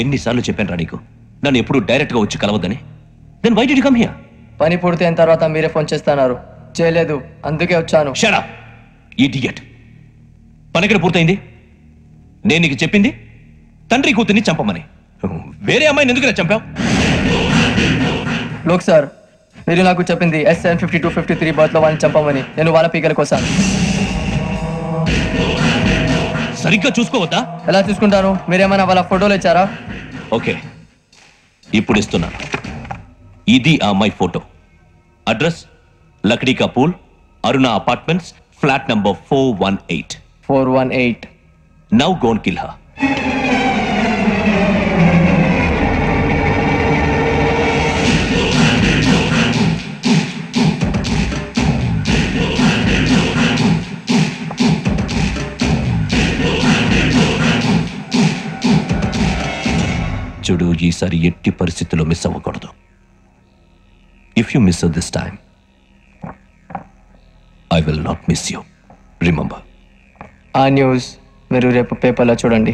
ఎన్నిసార్లు చెప్పాను రా నీకు నన్ను ఎప్పుడు డైరెక్ట్ గా వచ్చి కలవద్దని. Then why did you come here? పని పూర్తయిన తర్వాత మీరే ఫోన్ చేస్తున్నారు. చేయలేదు, అందుకే వచ్చాను. Shut up idiot. పని ఎక్కడ పూర్తయింది? నేను నీకు చెప్పింది తండ్రి కూతుర్ని చంపమని. వేరే అమ్మాయిని ఎందుకు చంపావు? లోక్ సార్, మీరు నాకు చెప్పింది SN 5253 బర్త్ లో వాళ్ళని చంపమని. నేను వాళ్ళ పీకల కోసం. సరిగ్గా చూసుకోవద్దా? ఎలా చూసుకుంటాను? మీరేమైనా వాళ్ళ ఫోటోలు ఇచ్చారా? ఓకే, ఇప్పుడు ఇస్తున్నాను. ఇది ఆ అమ్మాయి ఫోటో. అడ్రస్ లక్డీ కా pool, Aruna apartments, flat number 418. 418. Now go and kill her. చూడు, ఈసారి ఎట్టి పరిస్థితుల్లో మిస్ అవ్వకూడదు. If you miss this time I will not miss you. Remember. ఆ న్యూస్ మీరు రేపు పేపర్లో చూడండి.